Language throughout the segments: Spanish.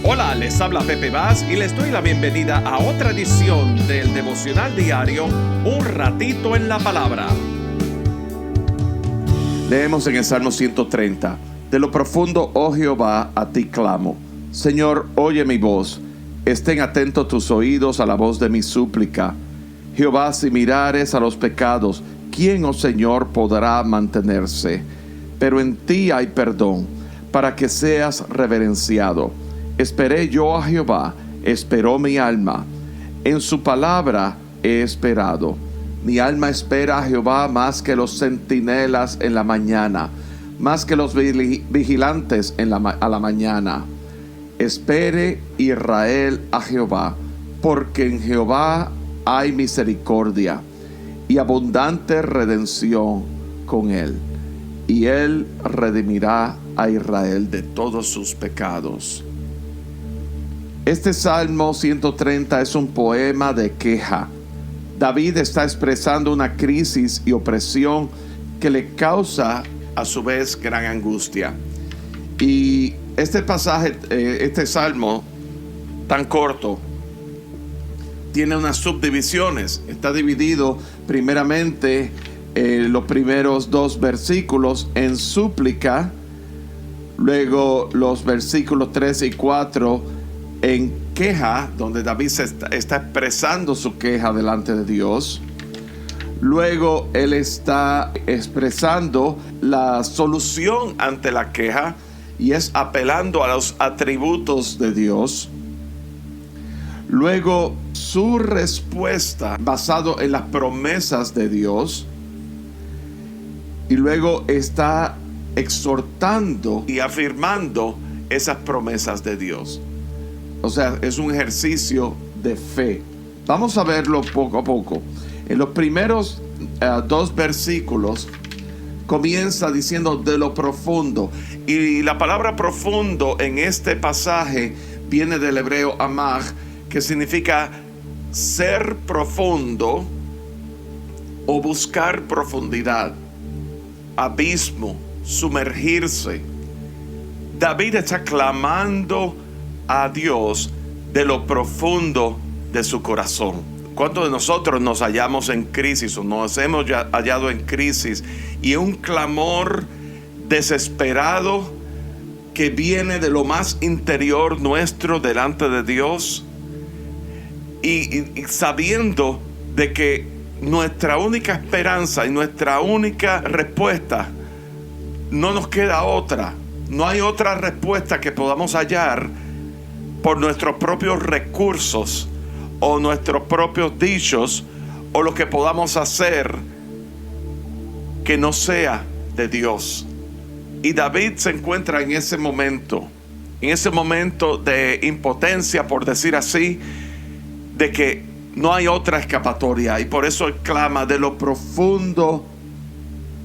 Hola, les habla Pepe Vaz y les doy la bienvenida a otra edición del devocional diario Un Ratito en la Palabra. Leemos en el Salmo 130: De lo profundo, oh Jehová, a ti clamo. Señor, oye mi voz. Estén atentos tus oídos a la voz de mi súplica. Jehová, si mirares a los pecados, ¿quién, oh Señor, podrá mantenerse? Pero en ti hay perdón, para que seas reverenciado. Esperé yo a Jehová, esperó mi alma. En su palabra he esperado. Mi alma espera a Jehová más que los centinelas en la mañana, más que los vigilantes a la mañana. Espere Israel a Jehová, porque en Jehová hay misericordia y abundante redención con él. Y él redimirá a Israel de todos sus pecados. Este Salmo 130 es un poema de queja. David está expresando una crisis y opresión que le causa a su vez gran angustia. Y este pasaje, este salmo tan corto, tiene unas subdivisiones. Está dividido primeramente los primeros 2 versículos en súplica, luego los versículos 3 y 4 en queja, donde David está expresando su queja delante de Dios. Luego él está expresando la solución ante la queja y es apelando a los atributos de Dios. Luego su respuesta basado en las promesas de Dios. Y luego está exhortando y afirmando esas promesas de Dios. O sea, es un ejercicio de fe. Vamos a verlo poco a poco. En los primeros 2 versículos comienza diciendo de lo profundo. Y la palabra profundo en este pasaje viene del hebreo amag, que significa ser profundo o buscar profundidad, abismo, sumergirse. David está clamando a Dios de lo profundo de su corazón. ¿Cuántos de nosotros nos hallamos en crisis o nos hemos hallado en crisis y un clamor desesperado que viene de lo más interior nuestro delante de Dios y sabiendo de que nuestra única esperanza y nuestra única respuesta, no nos queda otra, no hay otra respuesta que podamos hallar por nuestros propios recursos o nuestros propios dichos o lo que podamos hacer que no sea de Dios? Y David se encuentra en ese momento de impotencia, por decir así, de que no hay otra escapatoria, y por eso él clama: de lo profundo,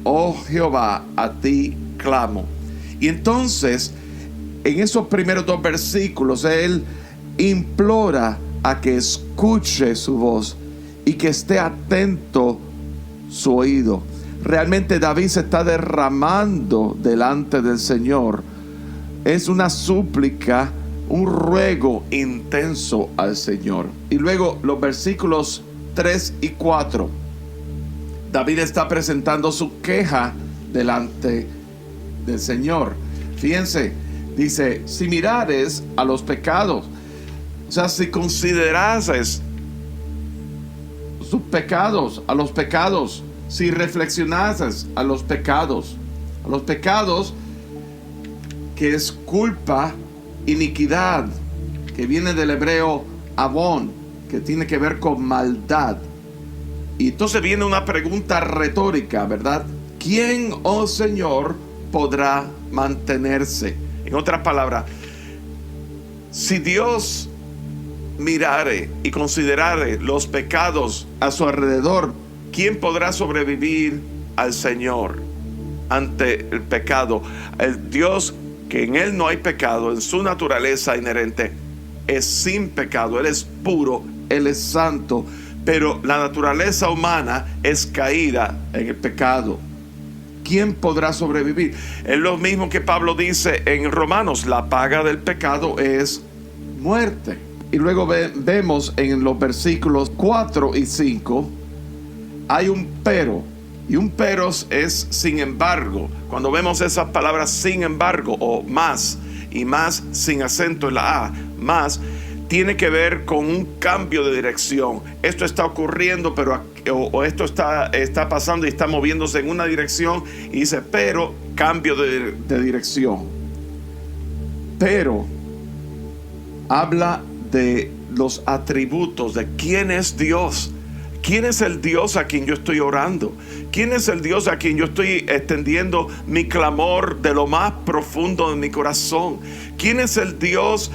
oh Jehová, a ti clamo. Y entonces en esos primeros 2 versículos él implora a que escuche su voz y que esté atento su oído. Realmente David se está derramando delante del Señor. Es una súplica, un ruego intenso al Señor. Y luego los versículos 3 y 4, David está presentando su queja delante del Señor. Fíjense, dice: si mirares a los pecados, o sea, si considerases sus pecados, a los pecados, si reflexionases a los pecados que es culpa, iniquidad, que viene del hebreo avon, que tiene que ver con maldad. Y entonces viene una pregunta retórica, ¿verdad? ¿Quién, oh Señor, podrá mantenerse? En otras palabras, si Dios mirare y considerare los pecados a su alrededor, ¿quién podrá sobrevivir al Señor ante el pecado? El Dios que en Él no hay pecado, en su naturaleza inherente, es sin pecado. Él es puro, Él es santo, pero la naturaleza humana es caída en el pecado. ¿Quién podrá sobrevivir? Es lo mismo que Pablo dice en Romanos: la paga del pecado es muerte. Y luego vemos en los versículos 4 y 5, hay un pero. Y un pero es sin embargo. Cuando vemos esas palabras sin embargo o más, y más sin acento en la A, más, tiene que ver con un cambio de dirección. Esto está ocurriendo, pero esto está pasando y está moviéndose en una dirección, y dice pero, cambio de dirección. Pero habla de los atributos de quién es Dios. ¿Quién es el Dios a quien yo estoy orando? ¿Quién es el Dios a quien yo estoy extendiendo mi clamor de lo más profundo de mi corazón? ¿Quién es el Dios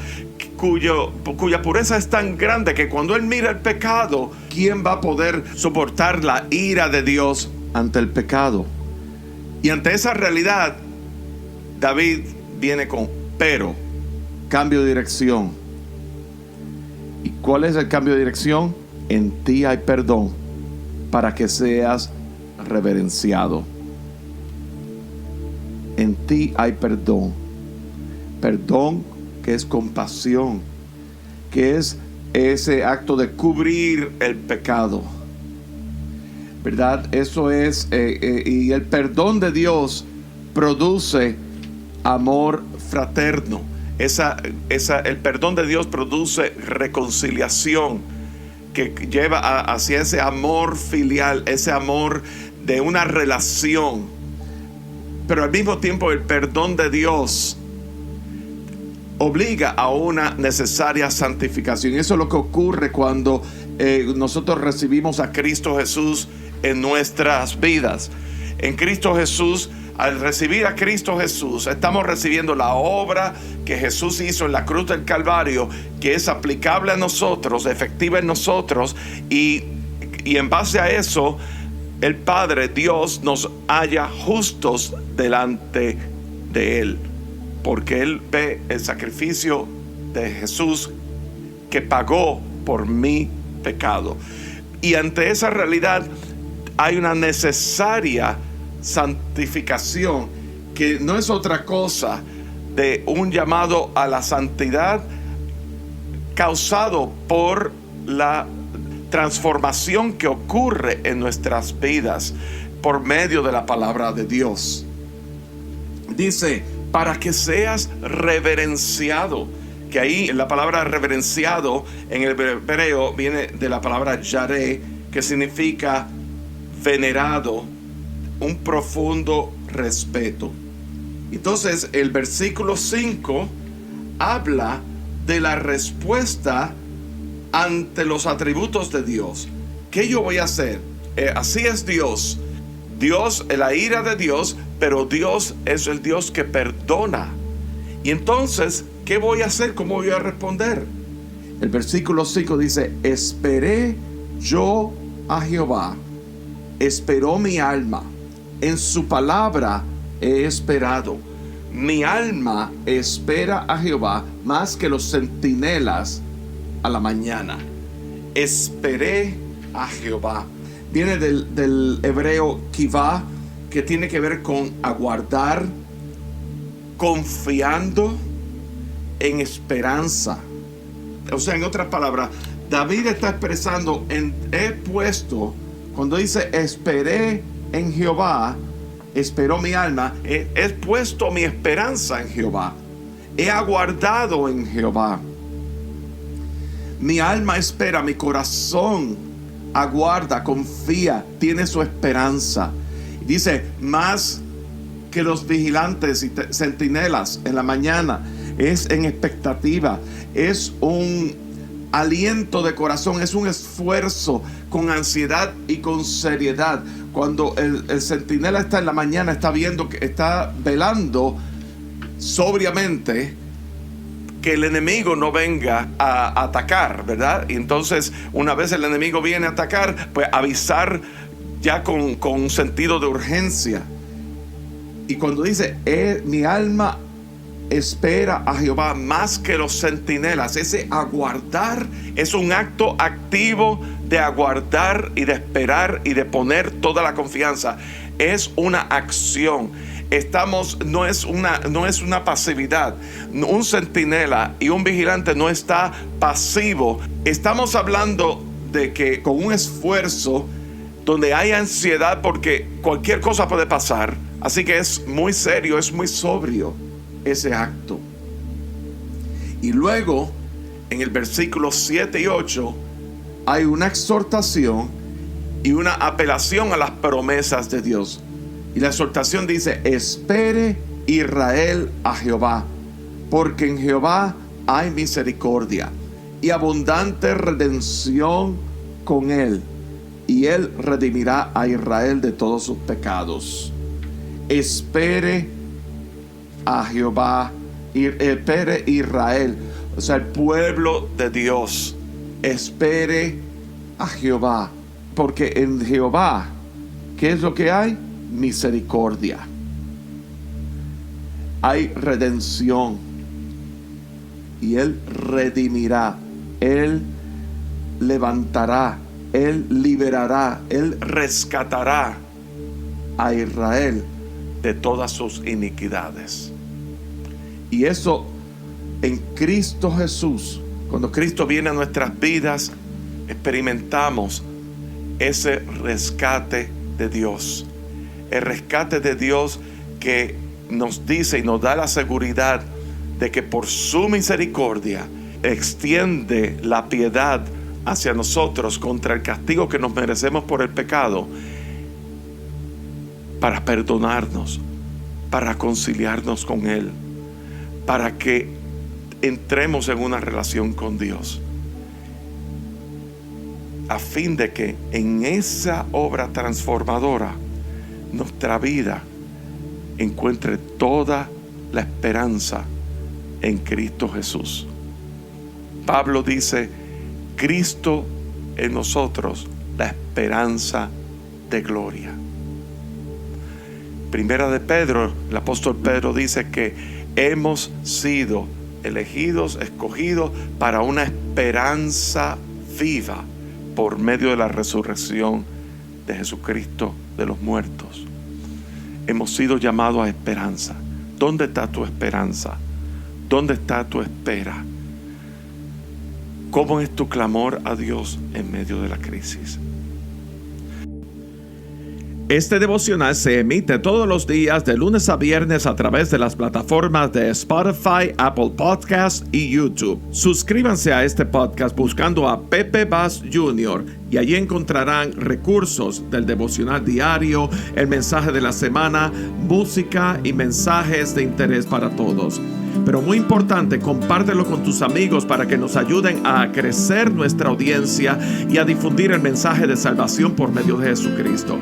cuya pureza es tan grande que cuando Él mira el pecado, ¿quién va a poder soportar la ira de Dios ante el pecado? Y ante esa realidad, David viene con pero, cambio de dirección. ¿Y cuál es el cambio de dirección? En ti hay perdón para que seas reverenciado. En ti hay perdón. Perdón que es compasión, que es ese acto de cubrir el pecado, ¿verdad? Eso es, y el perdón de Dios produce amor fraterno. El perdón de Dios produce reconciliación, que lleva hacia ese amor filial, ese amor de una relación. Pero al mismo tiempo el perdón de Dios obliga a una necesaria santificación. Eso es lo que ocurre cuando nosotros recibimos a Cristo Jesús en nuestras vidas. En Cristo Jesús, al recibir a Cristo Jesús, estamos recibiendo la obra que Jesús hizo en la cruz del Calvario, que es aplicable a nosotros, efectiva en nosotros, y en base a eso, el Padre, Dios, nos halla justos delante de Él, porque Él ve el sacrificio de Jesús que pagó por mi pecado. Y ante esa realidad hay una necesaria santificación, que no es otra cosa de un llamado a la santidad causado por la transformación que ocurre en nuestras vidas por medio de la palabra de Dios. Dice, para que seas reverenciado, que ahí la palabra reverenciado en el hebreo viene de la palabra yaré, que significa venerado, un profundo respeto. Entonces el versículo 5 habla de la respuesta ante los atributos de Dios. ¿Qué yo voy a hacer? Así es Dios. Dios, la ira de Dios, pero Dios es el Dios que perdona. Y entonces, ¿qué voy a hacer? ¿Cómo voy a responder? El versículo 5 dice, esperé yo a Jehová, esperó mi alma, en su palabra he esperado. Mi alma espera a Jehová más que los centinelas a la mañana. Esperé a Jehová. Viene del hebreo kivá, que tiene que ver con aguardar, confiando en esperanza. O sea, en otras palabras, David está expresando he puesto, cuando dice esperé en Jehová, esperó mi alma, he puesto mi esperanza en Jehová, he aguardado en Jehová. Mi alma espera, mi corazón aguarda, confía, tiene su esperanza. Dice, más que los vigilantes y centinelas en la mañana, es en expectativa, es un aliento de corazón, es un esfuerzo con ansiedad y con seriedad. Cuando el centinela está en la mañana, está viendo, que está velando sobriamente que el enemigo no venga a atacar, ¿verdad? Y entonces, una vez el enemigo viene a atacar, pues avisar ya con un sentido de urgencia. Y cuando dice, mi alma espera a Jehová más que los centinelas, ese aguardar es un acto activo de aguardar y de esperar y de poner toda la confianza. Es una acción, no es una pasividad. Un centinela y un vigilante no está pasivo. Estamos hablando de que con un esfuerzo donde hay ansiedad porque cualquier cosa puede pasar. Así que es muy serio, es muy sobrio ese acto. Y luego, en el versículo 7 y 8, hay una exhortación y una apelación a las promesas de Dios. Y la exhortación dice: espere Israel a Jehová, porque en Jehová hay misericordia y abundante redención con él, y él redimirá a Israel de todos sus pecados. Espere a Jehová, espere Israel, o sea, el pueblo de Dios. Espere a Jehová, porque en Jehová, ¿qué es lo que hay? Misericordia. Hay redención. Y él redimirá, él levantará, él liberará, él rescatará a Israel de todas sus iniquidades. Y eso en Cristo Jesús, cuando Cristo viene a nuestras vidas, experimentamos ese rescate de Dios. El rescate de Dios que nos dice y nos da la seguridad de que por su misericordia extiende la piedad hacia nosotros contra el castigo que nos merecemos por el pecado, para perdonarnos, para reconciliarnos con Él, para que entremos en una relación con Dios, a fin de que en esa obra transformadora nuestra vida encuentre toda la esperanza en Cristo Jesús. Pablo dice: Cristo en nosotros, la esperanza de gloria. Primera de Pedro, el apóstol Pedro dice que hemos sido elegidos, escogidos para una esperanza viva por medio de la resurrección de Jesucristo de los muertos. Hemos sido llamados a esperanza. ¿Dónde está tu esperanza? ¿Dónde está tu espera? ¿Cómo es tu clamor a Dios en medio de la crisis? Este devocional se emite todos los días de lunes a viernes a través de las plataformas de Spotify, Apple Podcasts y YouTube. Suscríbanse a este podcast buscando a Pepe Bass Jr. y allí encontrarán recursos del devocional diario, el mensaje de la semana, música y mensajes de interés para todos. Pero muy importante, compártelo con tus amigos para que nos ayuden a crecer nuestra audiencia y a difundir el mensaje de salvación por medio de Jesucristo.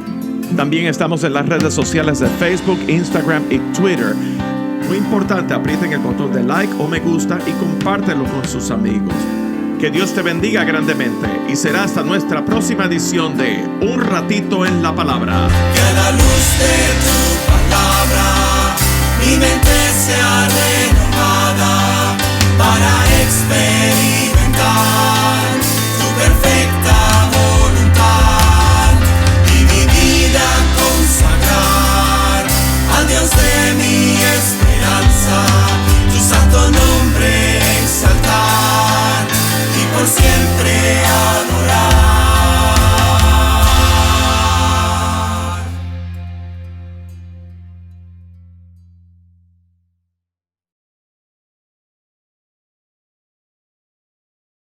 También estamos en las redes sociales de Facebook, Instagram y Twitter. Muy importante, aprieten el botón de like o me gusta y compártelo con sus amigos. Que Dios te bendiga grandemente y será hasta nuestra próxima edición de Un Ratito en la Palabra. Que a la luz de tu palabra mi mente sea renovada.